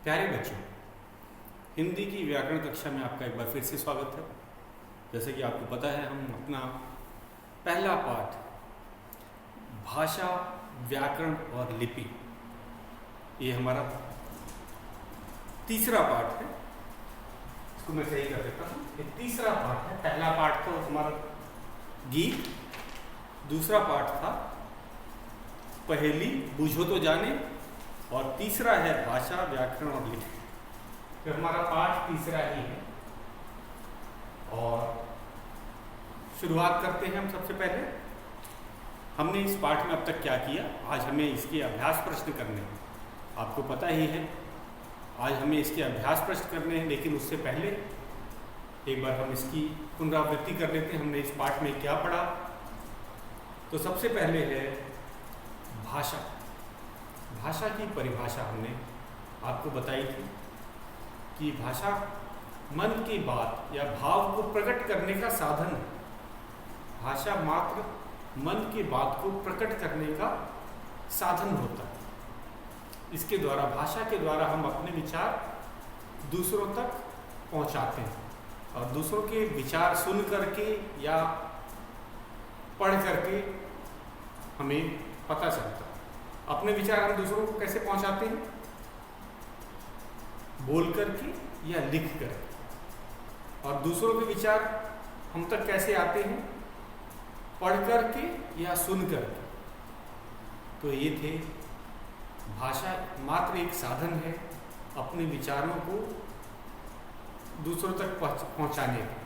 प्यारे बच्चों, हिंदी की व्याकरण कक्षा में आपका एक बार फिर से स्वागत है। जैसे कि आपको पता है, हम अपना पहला पाठ भाषा, व्याकरण और लिपि, ये हमारा तीसरा पाठ है। इसको मैं सही कर देता हूँ। ये तीसरा पाठ है। पहला पाठ तो हमारा गीत, दूसरा पाठ था पहेली बूझो तो जाने, और तीसरा है भाषा, व्याकरण और लिपि। तो हमारा पाठ तीसरा ही है और शुरुआत करते हैं हम। सबसे पहले हमने इस पाठ में अब तक क्या किया, आज हमें इसके अभ्यास प्रश्न करने हैं। आपको पता ही है, आज हमें इसके अभ्यास प्रश्न करने हैं, लेकिन उससे पहले एक बार हम इसकी पुनरावृत्ति कर लेते हैं। हमने इस पाठ में क्या पढ़ा। तो सबसे पहले है भाषा। भाषा की परिभाषा हमने आपको बताई थी कि भाषा मन की बात या भाव को प्रकट करने का साधन है। भाषा मात्र मन की बात को प्रकट करने का साधन होता है। इसके द्वारा, भाषा के द्वारा हम अपने विचार दूसरों तक पहुंचाते हैं और दूसरों के विचार सुन करके या पढ़ करके हमें पता चलता है। अपने विचार हम दूसरों को कैसे पहुंचाते हैं? बोल करके या लिख कर। और दूसरों के विचार हम तक कैसे आते हैं? पढ़ करके या सुन करके। तो ये थे, भाषा मात्र एक साधन है अपने विचारों को दूसरों तक पहुंचाने का,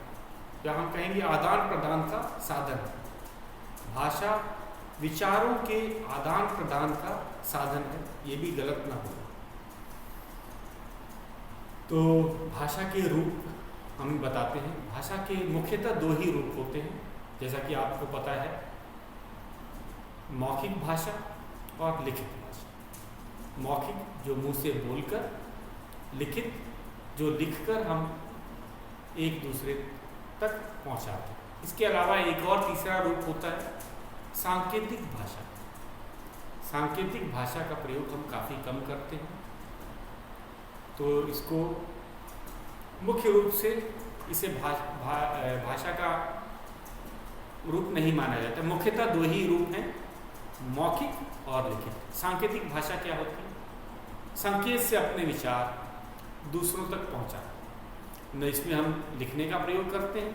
या हम कहेंगे आदान प्रदान का साधन। भाषा विचारों के आदान प्रदान का साधन है, ये भी गलत ना हो। तो भाषा के रूप हम बताते हैं। भाषा के मुख्यतः दो ही रूप होते हैं, जैसा कि आपको पता है, मौखिक भाषा और लिखित भाषा। मौखिक जो मुंह से बोलकर, लिखित जो लिखकर हम एक दूसरे तक पहुंचाते हैं। इसके अलावा एक और तीसरा रूप होता है सांकेतिक भाषा। सांकेतिक भाषा का प्रयोग हम काफ़ी कम करते हैं, तो इसको मुख्य रूप से इसे भाषा का रूप नहीं माना जाता। मुख्यतः दो ही रूप हैं, मौखिक और लिखित। सांकेतिक भाषा क्या होती है? संकेत से अपने विचार दूसरों तक पहुंचाना। न इसमें हम लिखने का प्रयोग करते हैं,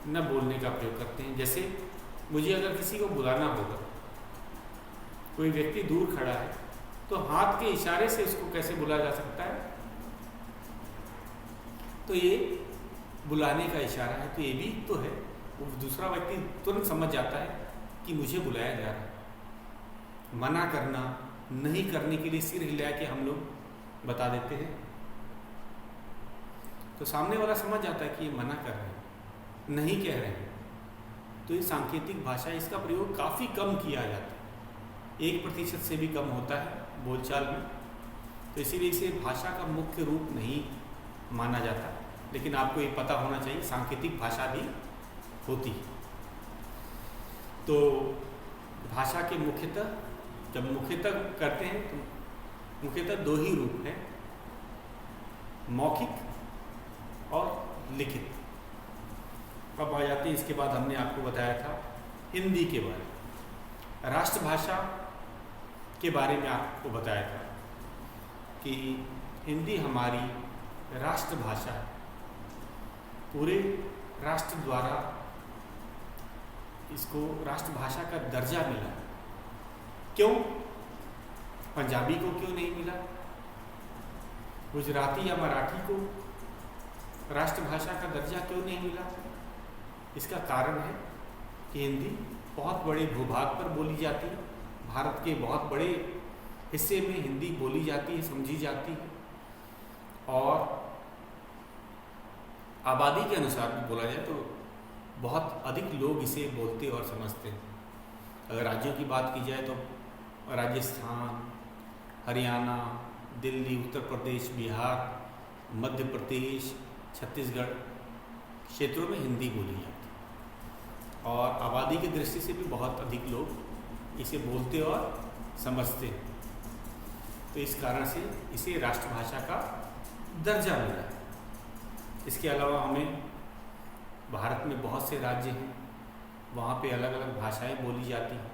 न बोलने का प्रयोग करते हैं। जैसे मुझे अगर किसी को बुलाना होगा, कोई व्यक्ति दूर खड़ा है, तो हाथ के इशारे से उसको कैसे बुलाया जा सकता है? तो ये बुलाने का इशारा है, तो ये भी तो है। वो दूसरा व्यक्ति तुरंत समझ जाता है कि मुझे बुलाया जा रहा है। मना करना, नहीं करने के लिए सिर हिला के हम लोग बता देते हैं, तो सामने वाला समझ जाता है कि ये मना कर रहे हैं, नहीं कह रहे हैं। तो ये सांकेतिक भाषा, इसका प्रयोग काफ़ी कम किया जाता है, 1% से भी कम होता है बोलचाल में। तो इसीलिए इसे भाषा का मुख्य रूप नहीं माना जाता। लेकिन आपको ये पता होना चाहिए, सांकेतिक भाषा भी होती है। तो भाषा के मुख्यतः, जब मुख्यतः करते हैं तो मुख्यतः दो ही रूप हैं, मौखिक और लिखित। अब आ जाते हैं, इसके बाद हमने आपको बताया था हिंदी के बारे में। राष्ट्रभाषा के बारे में आपको बताया था कि हिंदी हमारी राष्ट्रभाषा है। पूरे राष्ट्र द्वारा इसको राष्ट्रभाषा का दर्जा मिला। क्यों? पंजाबी को क्यों नहीं मिला? गुजराती या मराठी को राष्ट्रभाषा का दर्जा क्यों नहीं मिला? इसका कारण है कि हिंदी बहुत बड़े भूभाग पर बोली जाती है। भारत के बहुत बड़े हिस्से में हिंदी बोली जाती है, समझी जाती है, और आबादी के अनुसार भी बोला जाए तो बहुत अधिक लोग इसे बोलते और समझते हैं। अगर राज्यों की बात की जाए तो राजस्थान, हरियाणा, दिल्ली, उत्तर प्रदेश, बिहार, मध्य प्रदेश, छत्तीसगढ़ क्षेत्रों में हिंदी बोली जाती है, और आबादी की दृष्टि से भी बहुत अधिक लोग इसे बोलते और समझते हैं। तो इस कारण से इसे राष्ट्रभाषा का दर्जा मिला है। इसके अलावा हमें भारत में बहुत से राज्य हैं, वहाँ पे अलग अलग भाषाएं बोली जाती हैं।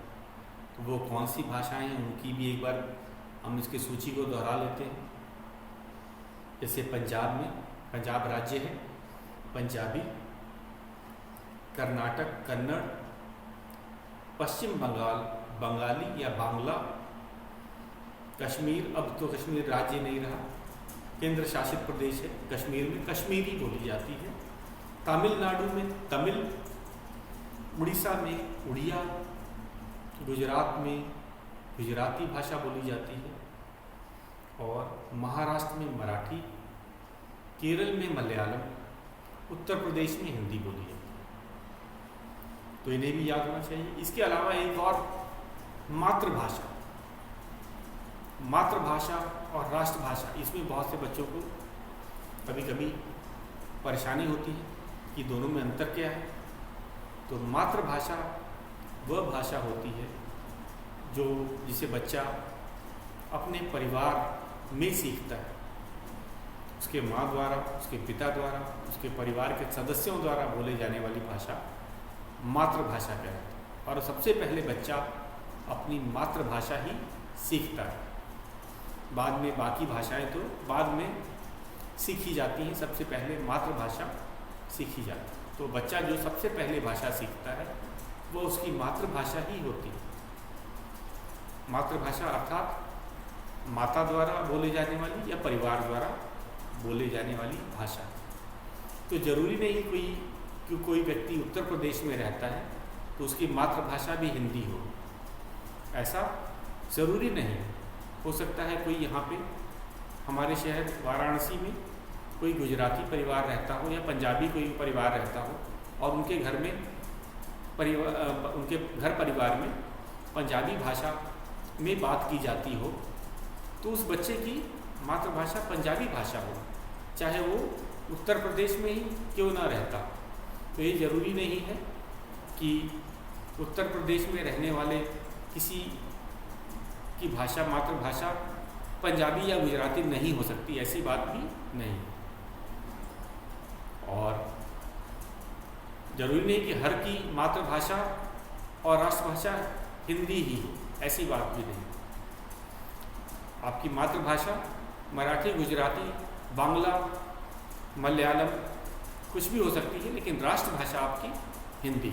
तो वो कौन सी भाषाएं हैं उनकी भी एक बार हम इसकी सूची को दोहरा लेते हैं। जैसे पंजाब राज्य है, पंजाबी, कर्नाटक कन्नड़, पश्चिम बंगाल बंगाली या बांग्ला, कश्मीर, अब तो कश्मीर राज्य नहीं रहा, केंद्र शासित प्रदेश है, कश्मीर में कश्मीरी बोली जाती है, तमिलनाडु में तमिल, उड़ीसा में उड़िया, गुजरात में गुजराती भाषा बोली जाती है, और महाराष्ट्र में मराठी, केरल में मलयालम, उत्तर प्रदेश में हिंदी बोली जाती है। तो इन्हें भी याद होना चाहिए। इसके अलावा एक और मातृभाषा और राष्ट्रभाषा, इसमें बहुत से बच्चों को कभी कभी परेशानी होती है कि दोनों में अंतर क्या है। तो मातृभाषा वह भाषा होती है जिसे बच्चा अपने परिवार में सीखता है, उसके माँ द्वारा, उसके पिता द्वारा, उसके परिवार के सदस्यों द्वारा बोले जाने वाली भाषा मातृभाषा कहलाती है। और सबसे पहले बच्चा अपनी मातृभाषा ही सीखता है, बाद में बाकी भाषाएं तो बाद में सीखी जाती हैं, सबसे पहले मातृभाषा सीखी जाती है। तो बच्चा जो सबसे पहले भाषा सीखता है वो उसकी मातृभाषा ही होती है। मातृभाषा अर्थात माता द्वारा बोले जाने वाली या परिवार द्वारा बोले जाने वाली भाषा। तो जरूरी नहीं कि कोई व्यक्ति उत्तर प्रदेश में रहता है तो उसकी मातृभाषा भी हिंदी हो, ऐसा ज़रूरी नहीं। हो सकता है कोई यहाँ पे हमारे शहर वाराणसी में कोई गुजराती परिवार रहता हो या पंजाबी कोई परिवार रहता हो और उनके घर परिवार में पंजाबी भाषा में बात की जाती हो, तो उस बच्चे की मातृभाषा पंजाबी भाषा हो, चाहे वो उत्तर प्रदेश में ही क्यों ना रहता। तो ये ज़रूरी नहीं है कि उत्तर प्रदेश में रहने वाले किसी की भाषा मातृभाषा पंजाबी या गुजराती नहीं हो सकती, ऐसी बात भी नहीं। और ज़रूरी नहीं कि हर की मातृभाषा और राष्ट्रभाषा हिंदी ही हो, ऐसी बात भी नहीं। आपकी मातृभाषा मराठी, गुजराती, बांग्ला, मलयालम कुछ भी हो सकती है, लेकिन राष्ट्रभाषा आपकी हिंदी।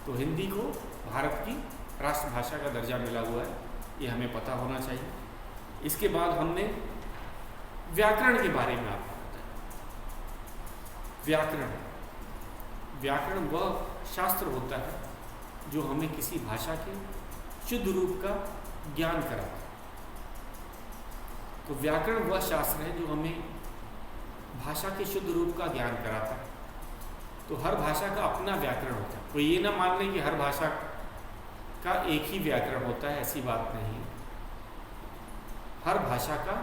तो हिंदी को भारत की राष्ट्रभाषा का दर्जा मिला हुआ है, ये हमें पता होना चाहिए। इसके बाद हमने व्याकरण के बारे में आपको बताया। व्याकरण वह शास्त्र होता है जो हमें किसी भाषा के शुद्ध रूप का ज्ञान कराता है। तो व्याकरण वह शास्त्र है जो हमें भाषा के शुद्ध रूप का ज्ञान कराता है। तो हर भाषा का अपना व्याकरण होता है। कोई ये ना मान ले कि हर भाषा का एक ही व्याकरण होता है, ऐसी बात नहीं है। हर भाषा का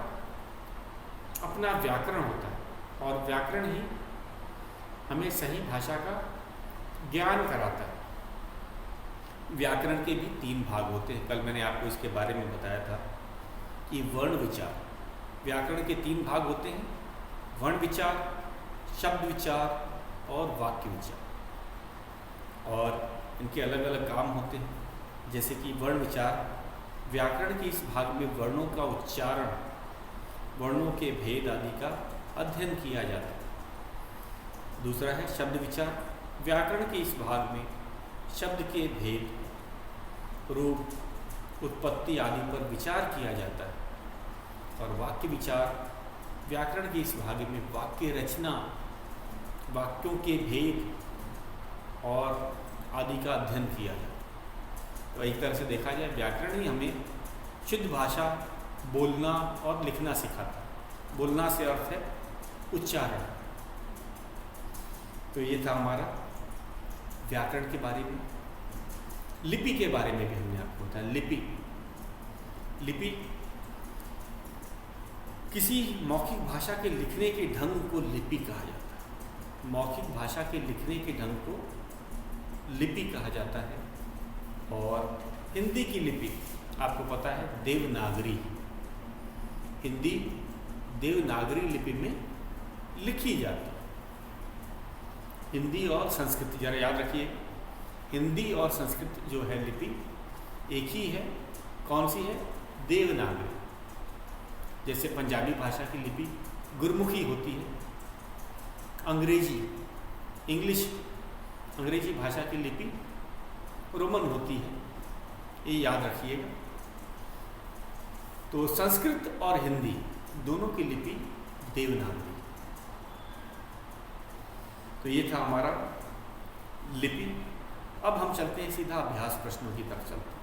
अपना व्याकरण होता है और व्याकरण ही हमें सही भाषा का ज्ञान कराता है। व्याकरण के भी 3 भाग होते हैं। कल मैंने आपको इसके बारे में बताया था कि वर्ण विचार, व्याकरण के 3 भाग होते हैं, वर्ण विचार, शब्द विचार और वाक्य विचार। और इनके अलग अलग काम होते हैं। जैसे कि वर्ण विचार, व्याकरण के इस भाग में वर्णों का उच्चारण, वर्णों के भेद आदि का अध्ययन किया जाता है। दूसरा है शब्द विचार, व्याकरण के इस भाग में शब्द के भेद, रूप, उत्पत्ति आदि पर विचार किया जाता है। और वाक्य विचार, व्याकरण के इस भाग में वाक्य रचना, वाक्यों के भेद और आदि का अध्ययन किया जाता है। तो एक तरह से देखा जाए व्याकरण ही हमें शुद्ध भाषा बोलना और लिखना सिखाता है। बोलना से अर्थ है उच्चारण। तो ये था हमारा व्याकरण के बारे में। लिपि के बारे में भी हमने आपको बताया। लिपि किसी मौखिक भाषा के लिखने के ढंग को लिपि कहा जाता है। मौखिक भाषा के लिखने के ढंग को लिपि कहा जाता है। और हिंदी की लिपि आपको पता है देवनागरी, हिंदी देवनागरी लिपि में लिखी जाती है। हिंदी और संस्कृत जरा याद रखिए, हिंदी और संस्कृत जो है लिपि एक ही है। कौन सी है? देवनागरी। जैसे पंजाबी भाषा की लिपि गुरमुखी होती है, अंग्रेजी भाषा की लिपि रोमन होती है, ये याद रखिएगा। तो संस्कृत और हिंदी दोनों की लिपि देवनागरी। तो ये था हमारा लिपि। अब हम चलते हैं सीधा अभ्यास प्रश्नों की तरफ चलते हैं।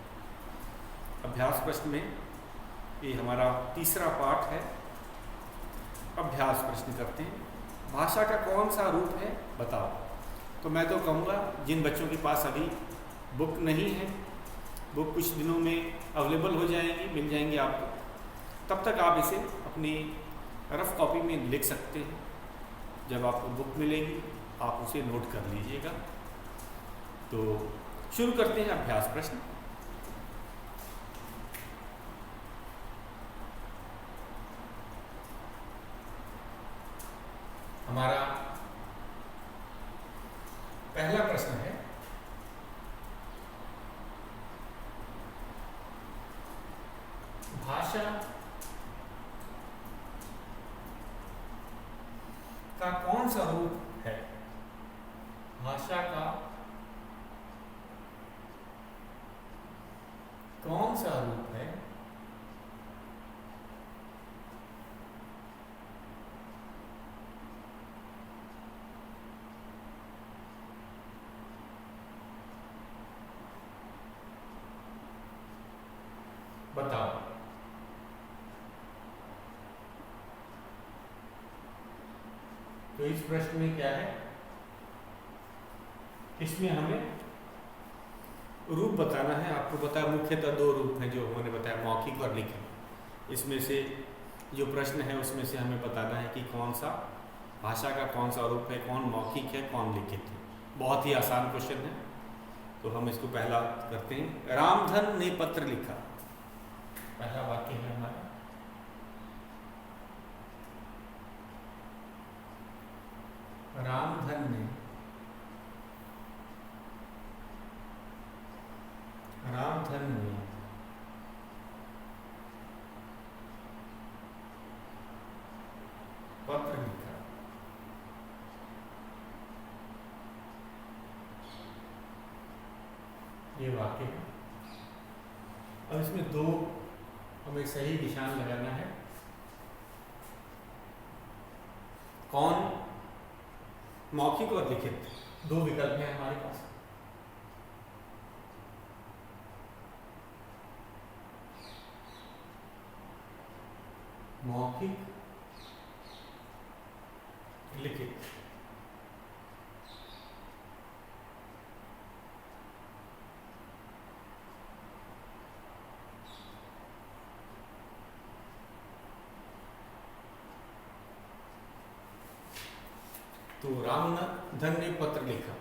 अभ्यास प्रश्न में ये हमारा तीसरा पाठ है। अभ्यास प्रश्न करते हैं। भाषा का कौन सा रूप है बताओ। तो मैं तो कहूँगा जिन बच्चों के पास अभी बुक नहीं है, बुक कुछ दिनों में अवेलेबल हो जाएंगी, मिल जाएंगी आपको, तब तक आप इसे अपनी रफ कॉपी में लिख सकते हैं। जब आपको बुक मिलेगी आप उसे नोट कर लीजिएगा। तो शुरू करते हैं अभ्यास प्रश्न। हमारा पहला प्रश्न है, भाषा का कौन सा रूप है? भाषा का कौन सा रूप है बताओ। तो इस प्रश्न में क्या है, इसमें हमें रूप बताना है। आपको पता है मुख्यतः दो रूप हैं जो उन्होंने बताया, मौखिक और लिखित। इसमें से जो प्रश्न है उसमें से हमें बताना है कि कौन सा भाषा का कौन सा रूप है, कौन मौखिक है, कौन लिखित है। बहुत ही आसान क्वेश्चन है। तो हम इसको पहला करते हैं। रामधन ने पत्र लिखा, पहला वाक्य है हमारा। रामधन ने पत्र लिखा। ये वाक्य है। अब इसमें दो हमें सही निशान लगाना है। कौन मौखिक और लिखित, दो विकल्प हैं हमारे पास। मौखिक, लिखित। तो रामधन ने पत्र लिखा।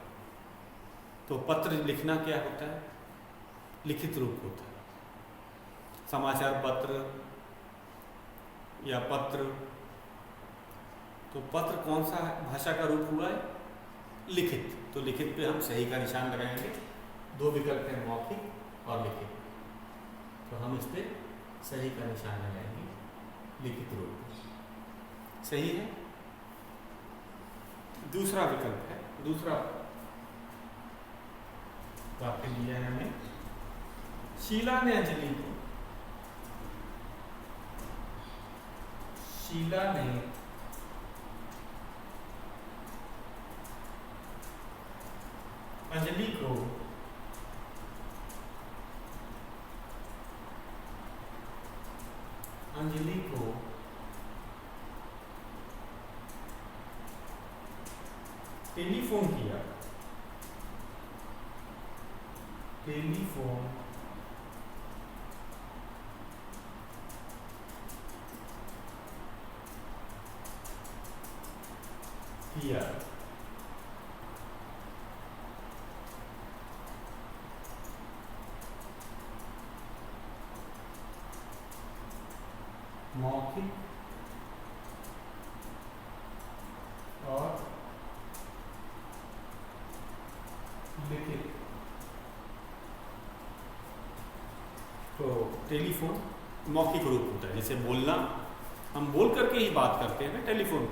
तो पत्र लिखना क्या होता है? लिखित रूप होता है। समाचार पत्र या पत्र। तो पत्र कौन सा भाषा का रूप हुआ है? लिखित। तो लिखित पे हम सही का निशान लगाएंगे। दो विकल्प हैं, मौखिक और लिखित। तो हम इस पे सही का निशान लगाएंगे, लिखित रूप। सही है। दूसरा विकल्प है, दूसरा वाक्य दिया है हमें। शीला ने अंजलि को, शीला ने अंजलि को टेलीफोन किया। टेलीफोन किया। मौखिक तो टेलीफोन मौखिक रूप होता है, जैसे बोलना, हम बोल करके ही बात करते हैं ना टेलीफोन।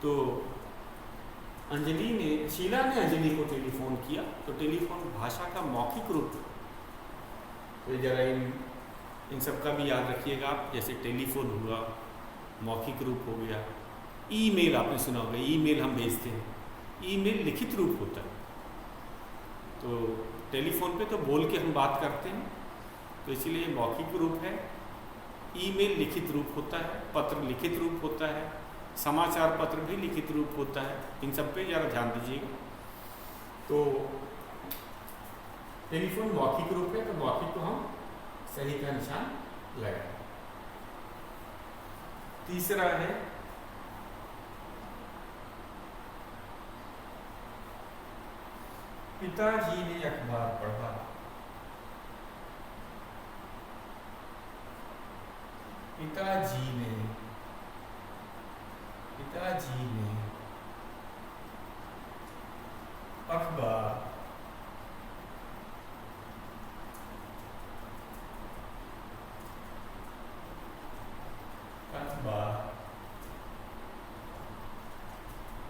तो शीला ने अंजलि को टेलीफोन किया, तो टेलीफोन भाषा का मौखिक रूप। तो जरा इन सब का भी याद रखिएगा आप, जैसे टेलीफोन हुआ मौखिक रूप हो गया। ईमेल आपने सुना होगा, ईमेल हम भेजते हैं, ईमेल लिखित रूप होता है। तो टेलीफोन पे तो बोल के हम बात करते हैं, तो इसीलिए मौखिक रूप है। ईमेल लिखित रूप होता है, पत्र लिखित रूप होता है, समाचार पत्र भी लिखित रूप होता है। इन सब पे ज़रा ध्यान दीजिएगा। तो टेलीफोन मौखिक रूप है, तो मौखिक को हम सही का निशान लगाएं। तीसरा है पिताजी ने अखबार पढ़ा। पिताजी ने अखबार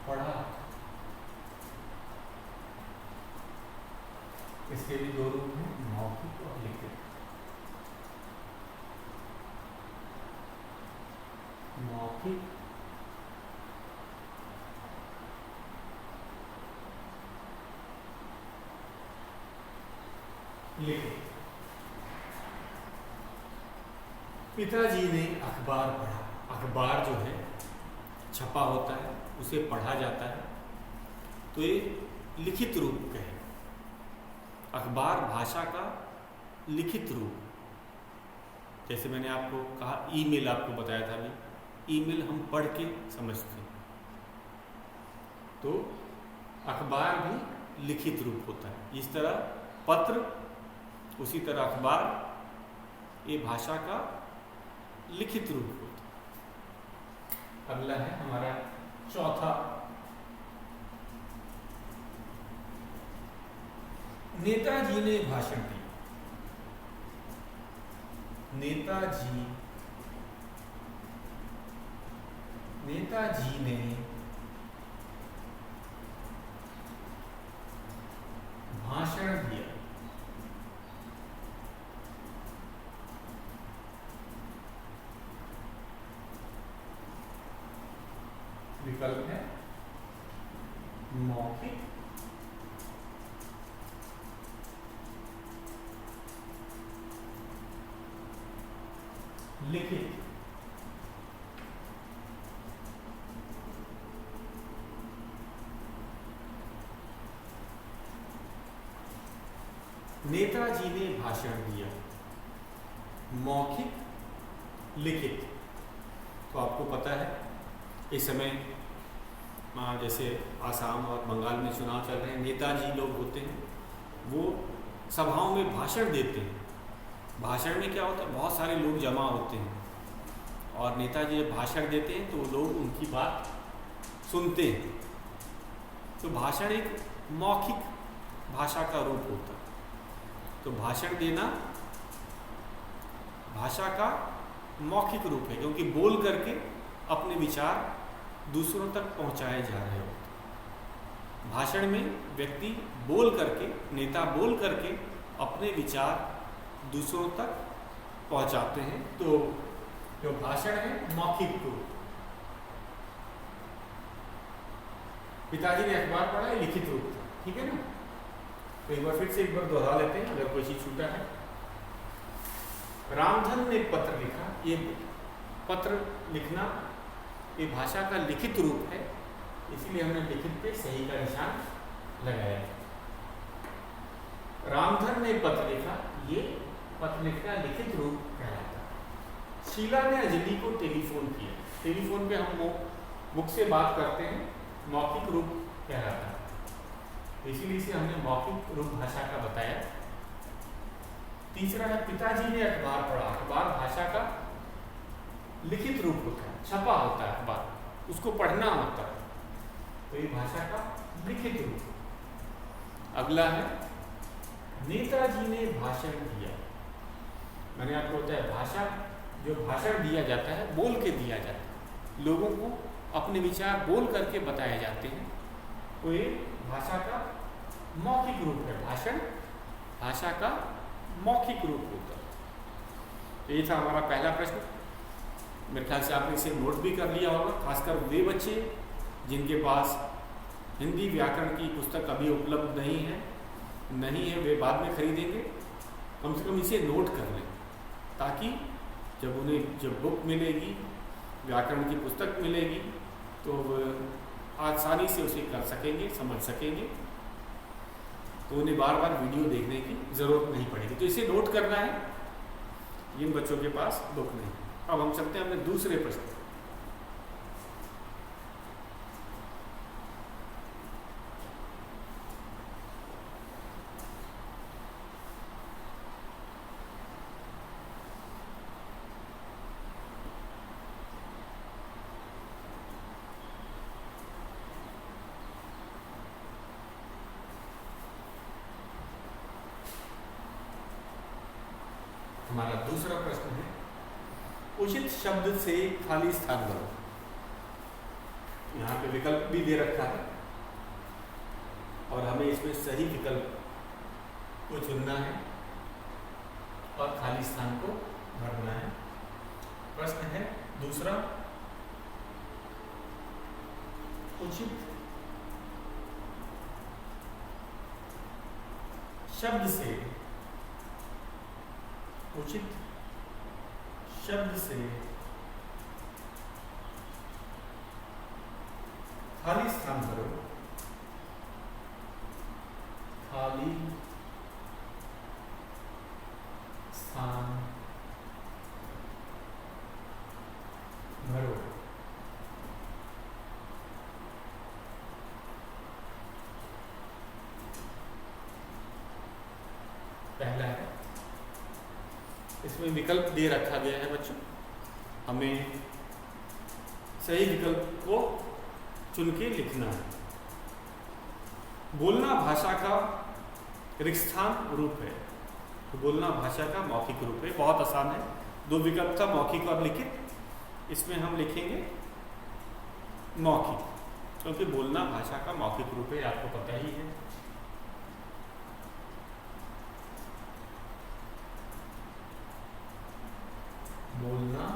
पढ़ा। इसके भी दो रूप हैं, मौखिक और लिखित। मौखिक लिखित। पिताजी ने अखबार पढ़ा। अखबार जो है छपा होता है, उसे पढ़ा जाता है, तो ये लिखित रूप है। अखबार भाषा का लिखित रूप। जैसे मैंने आपको कहा, ईमेल आपको बताया था अभी, ईमेल हम पढ़ के समझते हैं, तो अखबार भी लिखित रूप होता है। इस तरह पत्र, उसी तरह अखबार, ये भाषा का लिखित रूप होता है। अगला है हमारा चौथा, नेताजी ने भाषण दिया। नेताजी ने भाषण दिया। विकल्प है मौखिक, लिखित। नेताजी ने भाषण दिया, मौखिक, लिखित। तो आपको पता है इस समय जैसे आसाम और बंगाल में चुनाव चल रहे हैं, नेताजी लोग होते हैं, वो सभाओं में भाषण देते हैं। भाषण में क्या होता है, बहुत सारे लोग जमा होते हैं और नेताजी जब भाषण देते हैं तो लोग उनकी बात सुनते हैं। तो भाषण एक मौखिक भाषा का रूप होता है। तो भाषण देना भाषा का मौखिक रूप है, क्योंकि बोल करके अपने विचार दूसरों तक पहुंचाए जा रहे होते हैं। भाषण में व्यक्ति बोल करके, नेता बोल करके अपने विचार दूसरों तक पहुंचाते हैं। तो जो भाषण है मौखिक रूप। पिताजी ने अखबार पढ़ा, लिखित रूप था, ठीक है ना। तो एक बार फिर से एक बार दोहरा लेते हैं अगर कोई चीज छूटा है। रामधन ने पत्र लिखा। ये पत्र लिखना ये भाषा का लिखित रूप है, इसीलिए हमने लिखित पे सही का निशान लगाया। रामधन ने पत्र लिखा, ये पत्र लिखना लिखित रूप कहलाता है। शीला ने अंजलि को टेलीफोन किया। टेलीफोन पे हम मुख से बात करते हैं, मौखिक रूप कहलाता है, इसीलिए इसे हमने मौखिक रूप भाषा का बताया। तीसरा है पिताजी ने अखबार पढ़ा। अखबार भाषा का लिखित रूप होता है, छपा होता है अखबार, उसको पढ़ना होता है, तो ये भाषा का लिखित रूप। अगला है नेताजी ने भाषण दिया। मैंने आपको बताया भाषा, जो भाषण दिया जाता है बोल के दिया जाता है, लोगों को अपने विचार बोल करके बताए जाते हैं, तो ये भाषा का मौखिक रूप है। भाषण भाषा का मौखिक रूप होता है। ये था हमारा पहला प्रश्न। मेरे ख्याल से आपने इसे नोट भी कर लिया होगा, खासकर वे बच्चे जिनके पास हिंदी व्याकरण की पुस्तक अभी उपलब्ध नहीं है, वे बाद में खरीदेंगे। कम से कम इसे नोट कर लें, ताकि जब बुक मिलेगी, व्याकरण की पुस्तक मिलेगी, तो आसानी से उसे कर सकेंगे, समझ सकेंगे, तो उन्हें बार बार वीडियो देखने की ज़रूरत नहीं पड़ेगी। तो इसे नोट करना है, जिन बच्चों के पास बुक नहीं। अब हम चलते हैं अपने दूसरे प्रश्न। हमारा दूसरा प्रश्न है, उचित शब्द से खाली स्थान भरो। यहाँ पे विकल्प भी दे रखा है और हमें इसमें सही विकल्प को चुनना है और खाली स्थान को भरना है। प्रश्न है दूसरा, उचित शब्द से खाली स्थान भरो। खाली स्थान भरो। पहला है, इसमें विकल्प दे रखा गया है बच्चों, हमें सही विकल्प को चुन के लिखना है। बोलना भाषा का रिक्स्थान रूप है। तो बोलना भाषा का मौखिक रूप है। बहुत आसान है, दो विकल्प था, मौखिक और लिखित। इसमें हम लिखेंगे मौखिक, क्योंकि बोलना भाषा का मौखिक रूप है, आपको पता ही है। बोलना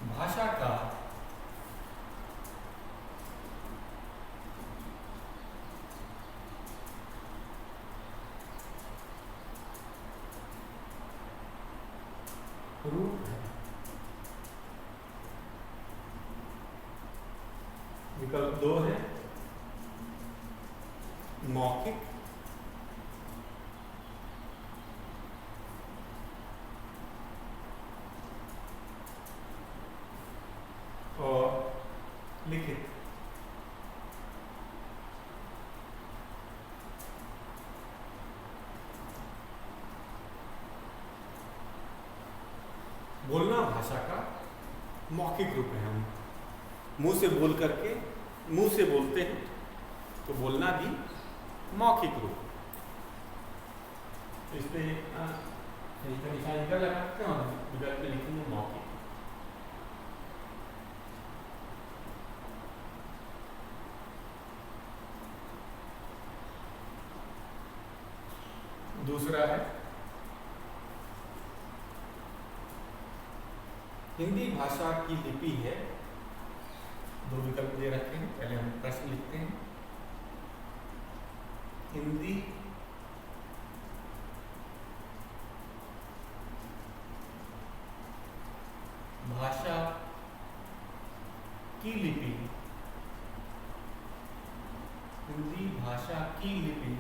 भाषा का रूप है। विकल्प 2 है मौखिक और लिखित। बोलना भाषा का मौखिक रूप है। हम मुंह से बोल करके, मुंह से बोलते हैं, तो बोलना भी मौखिक रूप। इसमें निशान इधर लगाते हैं और विकल्प में लिखेंगे मौखिक। दूसरा है हिंदी भाषा की लिपि है। दो विकल्प दे रखे हैं, पहले हम प्रश्न लिखते हैं। हिंदी भाषा की लिपि, हिंदी भाषा की लिपि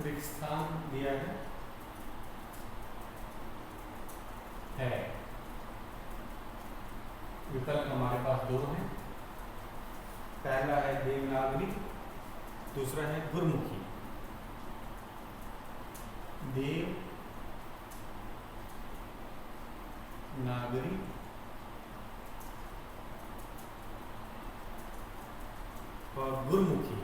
रिक्स्थान दिया है। विकल्प हमारे पास 2 हैं। पहला है देवनागरी, दूसरा है गुरमुखी। देवनागरी और गुरमुखी।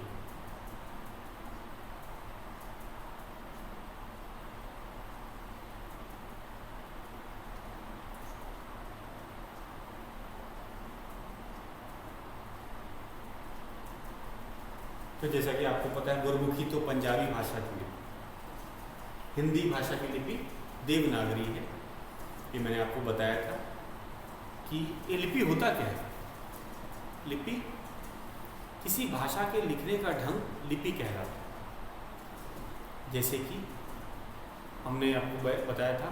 तो जैसा कि आपको पता है, गुरमुखी तो पंजाबी भाषा की लिपि, हिंदी भाषा की लिपि देवनागरी है। ये मैंने आपको बताया था कि ये लिपि होता क्या है। लिपि किसी भाषा के लिखने का ढंग लिपि कहलाता है। जैसे कि हमने आपको बताया था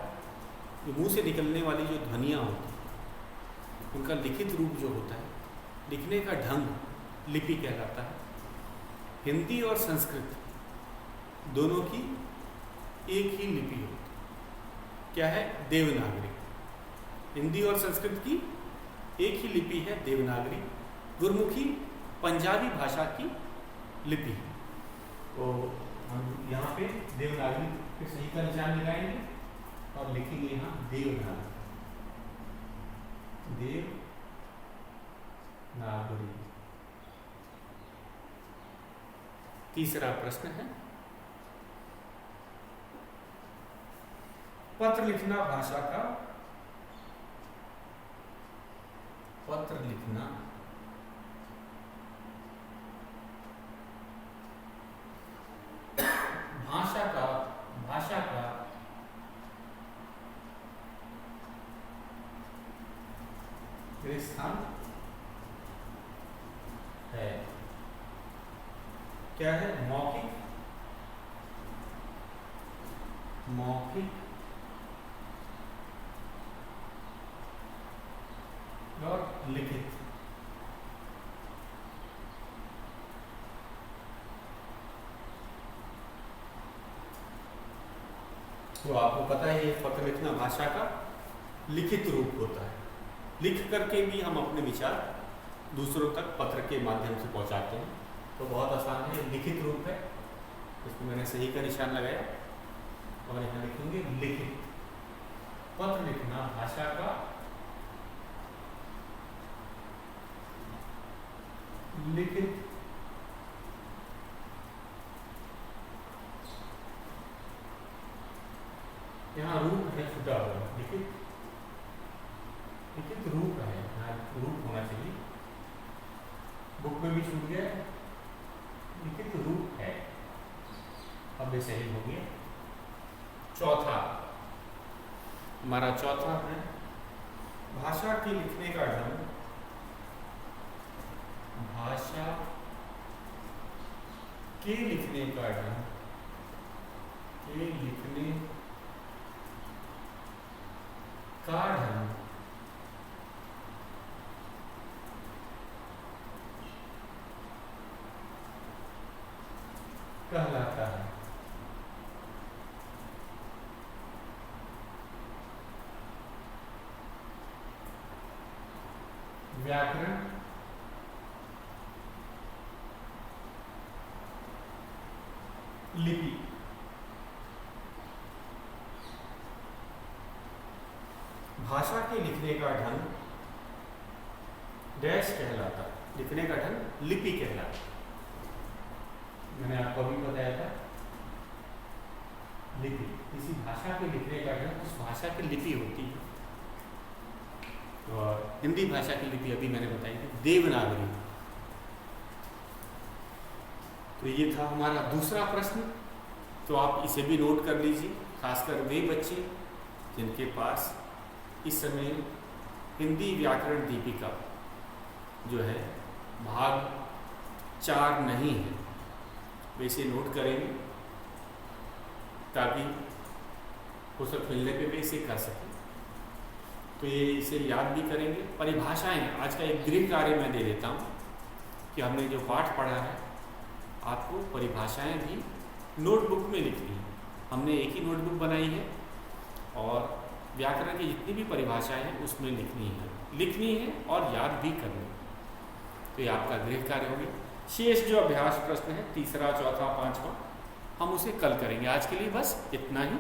कि मुंह से निकलने वाली जो ध्वनियाँ होती हैं, उनका लिखित रूप जो होता है, लिखने का ढंग लिपि कहलाता है। हिंदी और संस्कृत दोनों की एक ही लिपि होती है। क्या है? देवनागरी। हिंदी और संस्कृत की एक ही लिपि है, देवनागरी। गुरमुखी पंजाबी भाषा की लिपि। तो हम यहाँ पे देवनागरी के सही का निशान लगाएंगे और लिखेंगे यहाँ देवनागरी। देवनागरी। तीसरा प्रश्न है, पत्र लिखना भाषा का, पत्र लिखना भाषा का स्थान है। क्या है? मौखिक, मौखिक और लिखित। तो आपको पता है, पत्र लिखना भाषा का लिखित रूप होता है। लिख करके भी हम अपने विचार दूसरों तक पत्र के माध्यम से पहुंचाते हैं। तो बहुत आसान है, लिखित रूप है। इसको मैंने सही का निशान लगाया और यहाँ लिखेंगे लिखित। पत्र लिखना भाषा का लिखित यहाँ रूप है छुटा हुआ, लिखित लिखित रूप है, यहाँ रूप होना चाहिए। बुक में भी छूट गया, लिखित रूप है। अब ये सही हो गया। चौथा, हमारा चौथा है भाषा के लिखने का ढंग, भाषा के लिखने का ढंग, के लिखने का ढंग कहलाता है। व्याकरण, लिपि। भाषा के लिखने का ढंग डैश कहलाता है, लिखने का ढंग लिपि कहलाता है। मैंने आपको अभी बताया था, लिपि किसी भाषा के लिखने का ढंग उस भाषा की लिपि होती है। और हिंदी भाषा की लिपि अभी मैंने बताई थी, देवनागरी। तो ये था हमारा दूसरा प्रश्न। तो आप इसे भी नोट कर लीजिए, खासकर वे बच्चे जिनके पास इस समय हिंदी व्याकरण दीपिका जो है भाग 4 नहीं है, वैसे नोट करेंगे ताकि पुस्तक मिलने पे भी इसे कर सकें। तो ये इसे याद भी करेंगे। परिभाषाएं, आज का एक गृह कार्य मैं दे देता हूँ कि हमने जो पाठ पढ़ा है आपको परिभाषाएं भी नोटबुक में लिखनी है। हमने एक ही नोटबुक बनाई है और व्याकरण की जितनी भी परिभाषाएं हैं उसमें लिखनी है और याद भी करनी है। तो ये आपका गृह कार्य होगी। शेष जो अभ्यास प्रश्न है, तीसरा, चौथा, 5वां, हम उसे कल करेंगे। आज के लिए बस इतना ही।